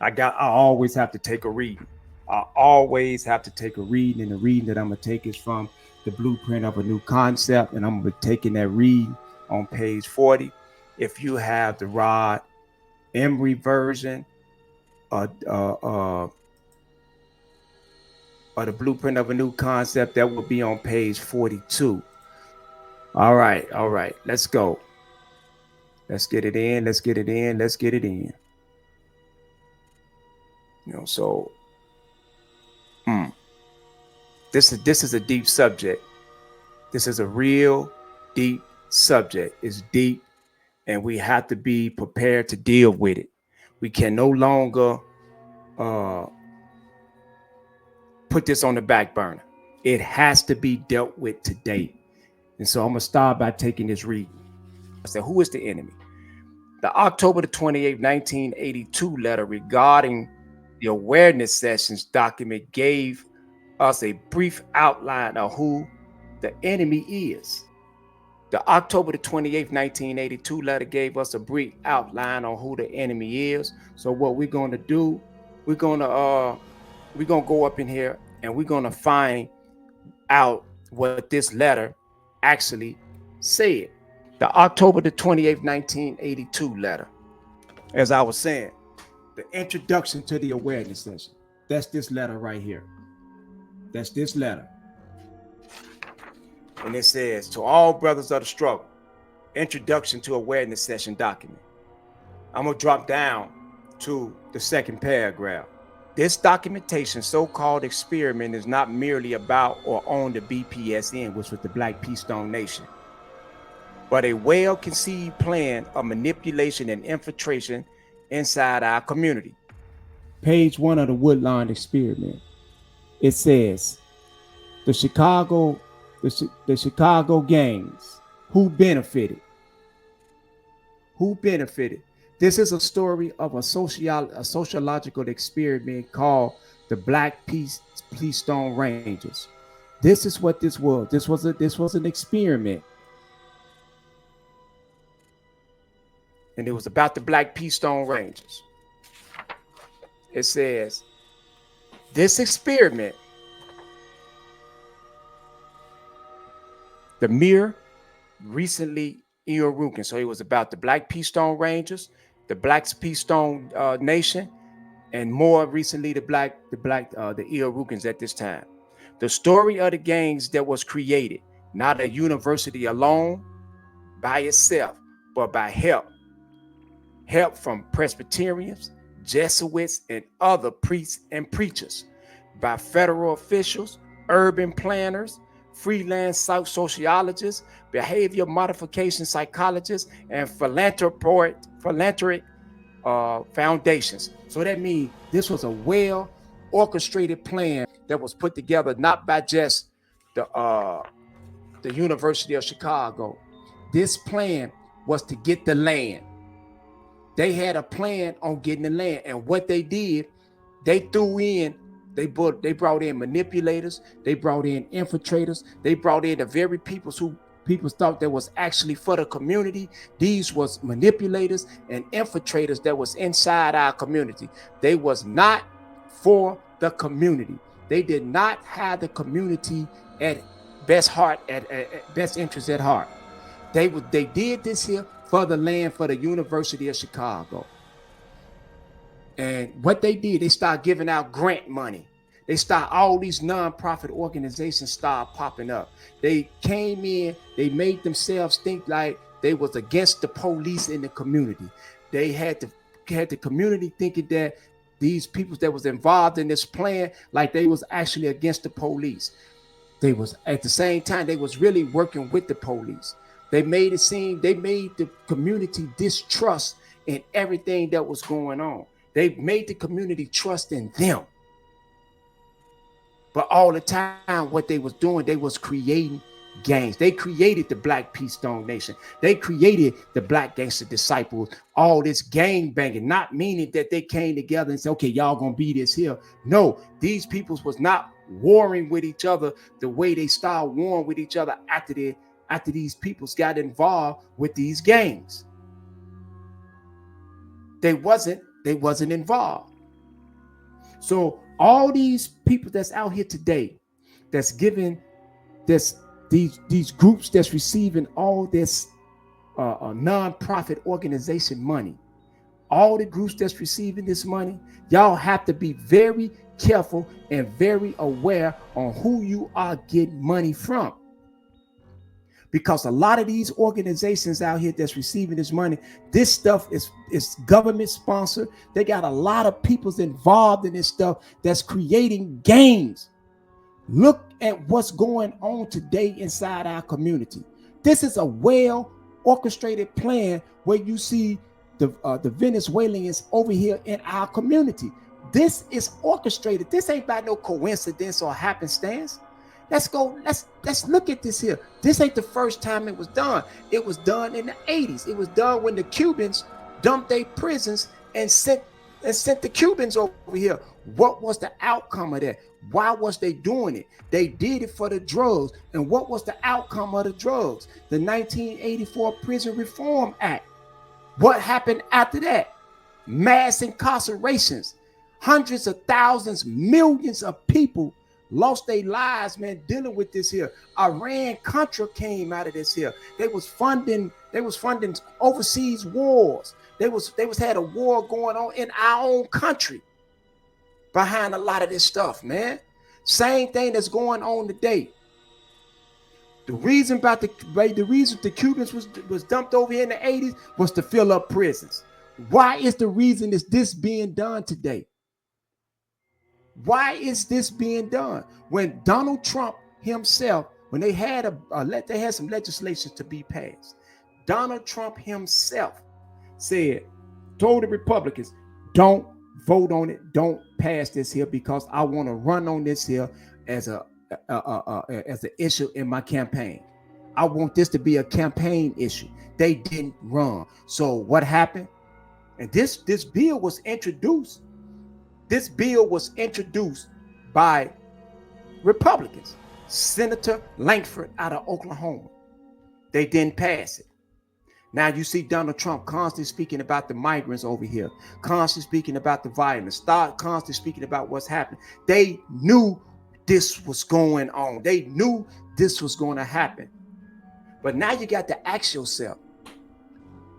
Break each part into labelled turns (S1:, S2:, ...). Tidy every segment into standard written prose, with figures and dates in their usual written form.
S1: I always have to take a reading. I always have to take a reading, and the reading that I'm gonna take is from the Blueprint of a New Concept, and I'm gonna be taking that reading on page 40. If you have the Rod Emory version, uh, uh, uh, or the Blueprint of a New Concept, that will be on page 42. All right, let's go. Let's get it in. Let's get it in. Let's get it in. So mm, this is a deep subject. This is a real deep subject. It's deep, and we have to be prepared to deal with it. We can no longer uh, put this on the back burner. It has to be dealt with today. And so I'm gonna start by taking this reading. I said, who is the enemy? The October the 28th, 1982 letter regarding the awareness sessions document gave us a brief outline of who the enemy is. The October the 28th, 1982 letter gave us a brief outline on who the enemy is. So what we're going to do, we're going to go up in here and we're going to find out what this letter actually said. The October the 28th, 1982 letter. As I was saying, the introduction to the awareness session. That's this letter right here. That's this letter. And it says, to all brothers of the struggle, introduction to awareness session document. I'm going to drop down to the second paragraph. This documentation, so-called experiment, is not merely about or on the BPSN, which was the Black P Stone Nation, but a well-conceived plan of manipulation and infiltration inside our community. Page 1 of the Woodlawn experiment. It says, the Chicago gangs, who benefited? Who benefited? This is a story of a sociological experiment called the Black Stone Rangers. This is what this was. This was an experiment, and it was about the Black Stone Rangers. It says this experiment, the mere recently Iroquois. So it was about the Black P Stone Rangers, the Black P Stone Nation, and more recently the Iroquois at this time. The story of the gangs that was created, not a university alone by itself, but by help from Presbyterians, Jesuits, and other priests and preachers, by federal officials, urban planners, freelance sociologists, behavior modification psychologists, and philanthropic foundations. So that means this was a well orchestrated plan that was put together not by just the University of Chicago. This plan was to get the land. They had a plan on getting the land, and what they did, they threw in. They brought in manipulators. They brought in infiltrators. They brought in the very people who people thought that was actually for the community. These was manipulators and infiltrators that was inside our community. They was not for the community. They did not have the community at best interest at heart. They did this here for the land, for the University of Chicago. And what they did, they started giving out grant money. All these nonprofit organizations started popping up. They came in, they made themselves think like they was against the police in the community. They had the community thinking that these people that was involved in this plan, like they was actually against the police. They was, at the same time, they was really working with the police. They made the community distrust in everything that was going on. They made the community trust in them. But all the time, what they was doing, they was creating gangs. They created the Black P Stone Nation. They created the Black Gangster Disciples, all this gang banging, not meaning that they came together and said, okay, y'all gonna be this here. No, these peoples was not warring with each other the way they started warring with each other after these peoples got involved with these gangs. They wasn't involved. So all these people that's out here today, that's giving this these groups that's receiving all this non-profit organization money, all the groups that's receiving this money, y'all have to be very careful and very aware on who you are getting money from. Because a lot of these organizations out here that's receiving this money, this stuff is government sponsored. They got a lot of people's involved in this stuff that's creating games. Look at what's going on today inside our community. This is a well orchestrated plan where you see the Venezuelans over here in our community. This is orchestrated. This ain't by no coincidence or happenstance. Let's go. Let's look at this here. This ain't the first time it was done. It was done in the 80s. It was done when the Cubans dumped their prisons and sent the Cubans over here. What was the outcome of that? Why was they doing it? They did it for the drugs. And what was the outcome of the drugs? The 1984 Prison Reform Act. What happened after that? Mass incarcerations. Hundreds of thousands, millions of people lost their lives, man, dealing with this here. Iran-Contra came out of this here. They was funding overseas wars. They was had a war going on in our own country behind a lot of this stuff, man. Same thing that's going on today. The reason the Cubans was dumped over here in the 80s was to fill up prisons. Why is the reason is this being done today? Why is this being done? When Donald Trump himself, when they had some legislation to be passed, Donald Trump himself told the Republicans, don't vote on it, don't pass this here because I want to run on this here as an issue in my campaign. I want this to be a campaign issue. They didn't run. So what happened? And this bill was introduced. This bill was introduced by Republicans. Senator Lankford out of Oklahoma. They didn't pass it. Now you see Donald Trump constantly speaking about the migrants over here, constantly speaking about the violence, constantly speaking about what's happening. They knew this was going on. They knew this was going to happen. But now you got to ask yourself,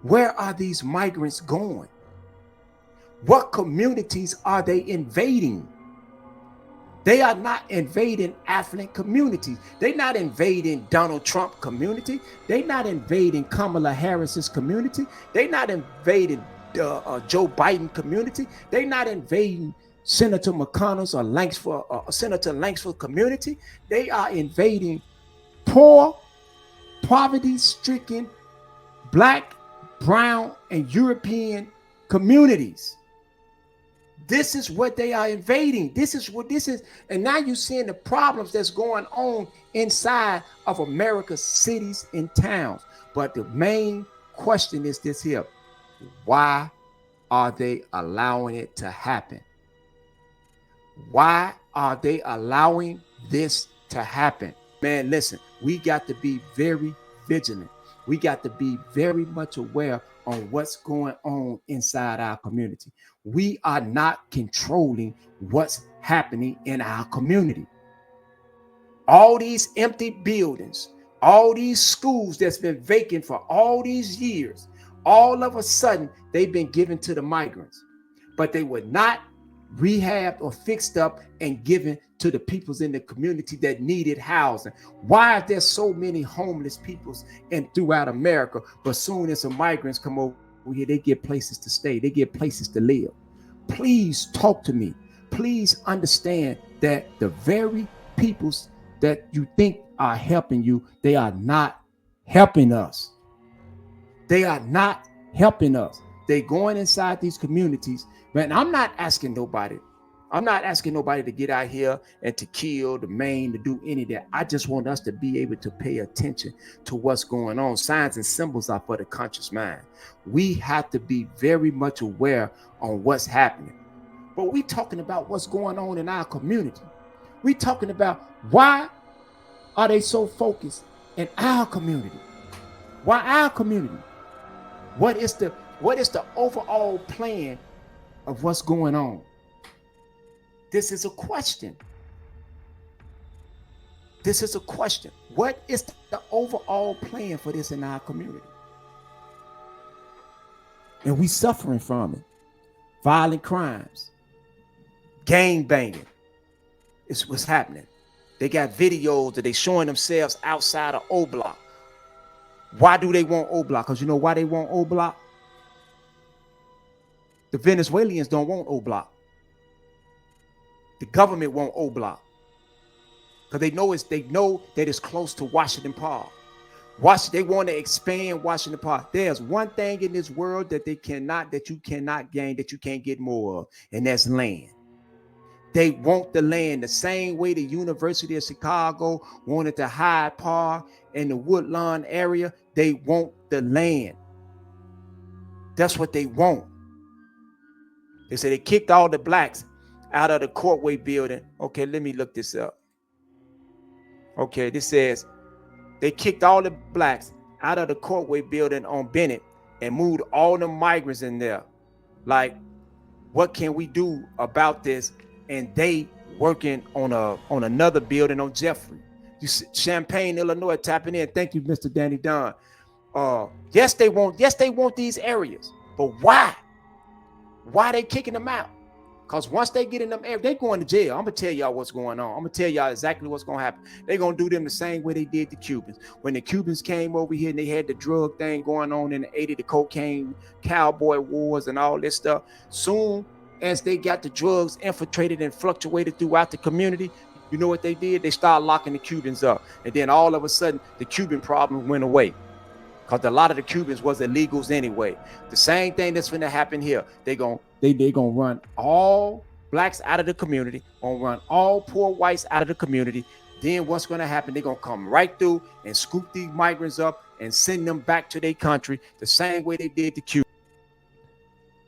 S1: where are these migrants going? What communities are they invading? They are not invading affluent communities. They're not invading Donald Trump community. They're not invading Kamala Harris's community. They're not invading Joe Biden community. They're not invading Senator McConnell's or Senator Langsford community. They are invading poor, poverty-stricken, Black, brown, and European communities. This is what they are invading. This is what this is. And now you're seeing the problems that's going on inside of America's cities and towns. But the main question is this here. Why are they allowing it to happen? Why are they allowing this to happen? Man, listen, we got to be very vigilant. We got to be very much aware on what's going on inside our community. We are not controlling what's happening in our community. All these empty buildings, all these schools that's been vacant for all these years, all of a sudden they've been given to the migrants, but they were not rehabbed or fixed up and given to the peoples in the community that needed housing. Why are there so many homeless peoples throughout America? But soon as some migrants come over here, they get places to stay. They get places to live. Please talk to me. Please understand that the very peoples that you think are helping you, they are not helping us. They are not helping us. They're going inside these communities. Man, I'm not asking nobody to get out here and to kill, to maim, to do any of that. I just want us to be able to pay attention to what's going on. Signs and symbols are for the conscious mind. We have to be very much aware on what's happening. But we talking about what's going on in our community. We talking about why are they so focused in our community? Why our community? What is the overall plan of what's going on? This is a question. This is a question. What is the overall plan for this in our community? And we suffering from it. Violent crimes, gang banging. It's what's happening. They got videos that they showing themselves outside of O Block. Why do they want O Block? Because you know why they want O Block? The Venezuelans don't want O Block. The government want O Block. Because they know that it's close to Washington Park. They want to expand Washington Park. There's one thing in this world that you cannot gain, that you can't get more of, and that's land. They want the land the same way the University of Chicago wanted the Hyde Park and the Woodlawn area. They want the land. That's what they want. They say they kicked all the blacks out of the Courtway building. Okay, let me look this up. Okay, this says they kicked all the blacks out of the Courtway building on Bennett and moved all the migrants in there. Like, what can we do about this? And they working on another building on Jeffrey. You see, Champaign, Illinois, tapping in. Thank you, Mr. Danny Dunn. Yes, they want these areas, but why? Why they kicking them out? Because once they get in them areas, they going to jail. I'm gonna tell y'all what's going on. I'm gonna tell y'all exactly what's gonna happen. They're gonna do them the same way they did the Cubans. When the Cubans came over here and they had the drug thing going on in the 80s, the cocaine, cowboy wars, and all this stuff. Soon as they got the drugs infiltrated and fluctuated throughout the community, you know what they did? They started locking the Cubans up. And then all of a sudden, the Cuban problem went away. Because a lot of the Cubans was illegals anyway. The same thing that's going to happen here. They gonna run all blacks out of the community, gonna run all poor whites out of the community. Then what's going to happen? They're going to come right through and scoop these migrants up and send them back to their country the same way they did the Cubans.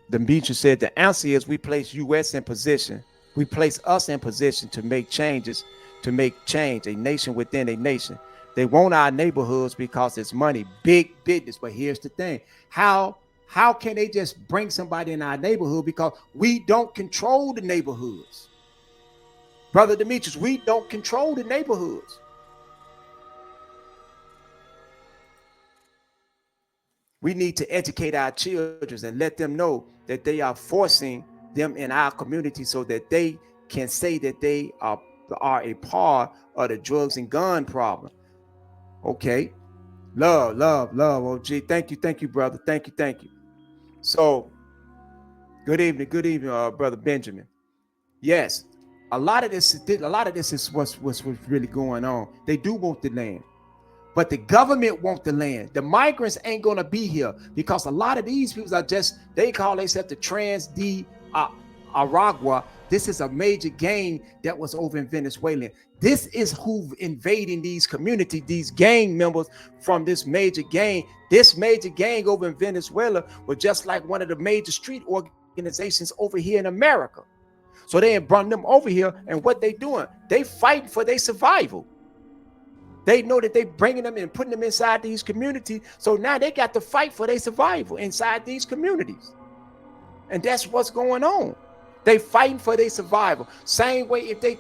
S1: The Beecher said the answer is we place U.S. in position. We place us in position to make changes, to make change, a nation within a nation. They want our neighborhoods because it's money, big business. But here's the thing. How can they just bring somebody in our neighborhood? Because we don't control the neighborhoods. Brother Demetrius, we don't control the neighborhoods. We need to educate our children and let them know that they are forcing them in our community so that they can say that they are a part of the drugs and gun problem. Okay. Love, OG. Thank you, brother. Thank you. So, good evening, Brother Benjamin. Yes, a lot of this is what's really going on. They do want the land, but the government want the land. The migrants ain't gonna be here because a lot of these people are they call themselves the Trans de Aragua. This is a major gang that was over in Venezuela. This is who invading these communities, these gang members from this major gang. This major gang over in Venezuela was just like one of the major street organizations over here in America. So they brought them over here, and what they doing? They fighting for their survival. They know that they bringing them in and putting them inside these communities. So now they got to fight for their survival inside these communities. And that's what's going on. They fighting for their survival. Same way if they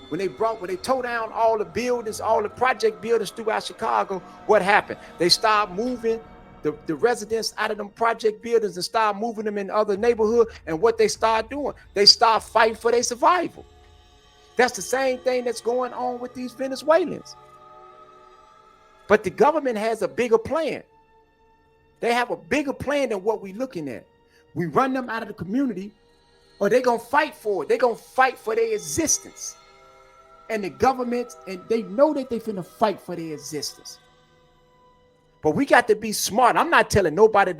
S1: when they tore down all the buildings, all the project buildings throughout Chicago, what happened? They start moving the residents out of them project buildings and start moving them in other neighborhoods. And what they start doing, they start fighting for their survival. That's the same thing that's going on with these Venezuelans. But the government has a bigger plan. They have a bigger plan than what we're looking at. We run them out of the community, or they're going to fight for it. They're going to fight for their existence. And the government, and they know that they're finna fight for their existence. But we got to be smart. I'm not telling nobody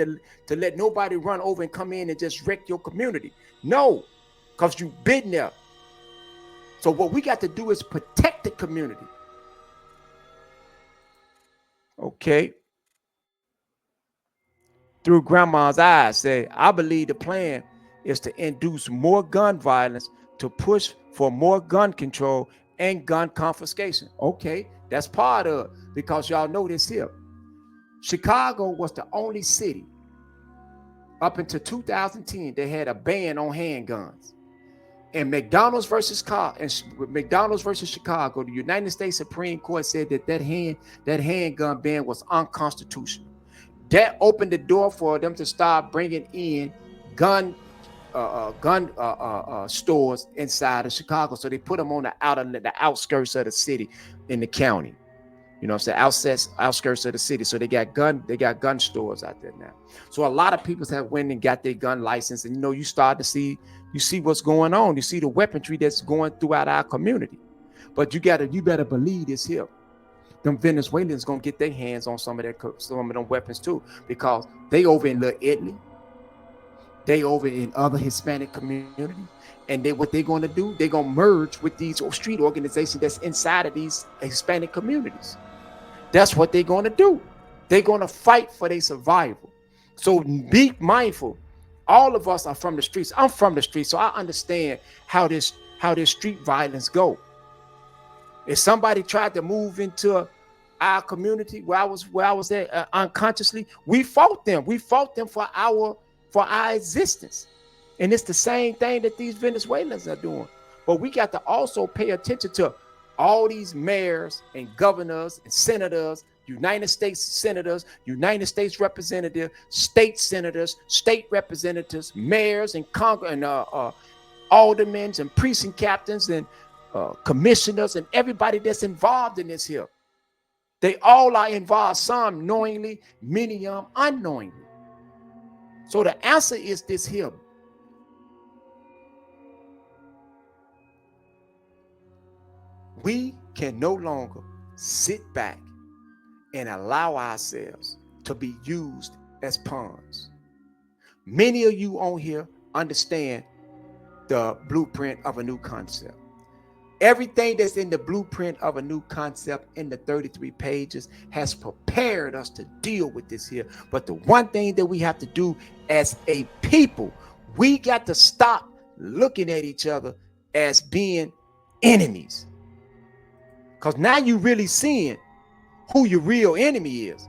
S1: to let nobody run over and come in and just wreck your community. No, because you've been there. So what we got to do is protect the community. Okay. Through grandma's eyes, say, I believe the plan is to induce more gun violence, to push for more gun control and gun confiscation. Okay, that's part of it, because y'all know this here. Chicago was the only city up until 2010 that had a ban on handguns. And McDonald's versus Chicago, the United States Supreme Court said that handgun ban was unconstitutional. That opened the door for them to start bringing in gun stores inside of Chicago. So they put them on the outskirts of the city in the county. You know what I'm saying? Outskirts of the city. So they got gun stores out there now. So a lot of people have went and got their gun license, and you start to see what's going on. You see the weaponry that's going throughout our community. But you better believe this here. Them Venezuelans gonna get their hands on some of them weapons too, because they over in Little Italy, they over in other Hispanic communities, and what they're gonna do, they're gonna merge with these street organizations that's inside of these Hispanic communities. That's what they're gonna do. They're gonna fight for their survival. So be mindful. All of us are from the streets. I'm from the streets, so I understand how this street violence go. If somebody tried to move into our community where I was there unconsciously, we fought them. We fought them for our existence. And it's the same thing that these Venezuelans are doing. But we got to also pay attention to all these mayors and governors and senators, United States senators, United States representatives, state senators, state representatives, mayors and Congress and aldermen and precinct captains and commissioners and everybody that's involved in this here. They all are involved, some knowingly, many of them unknowingly. So the answer is this here. We can no longer sit back and allow ourselves to be used as pawns. Many of you on here understand the blueprint of a new concept. Everything that's in the blueprint of a new concept in the 33 pages has prepared us to deal with this here. But the one thing that we have to do as a people, we got to stop looking at each other as being enemies. Because now you're really seeing who your real enemy is.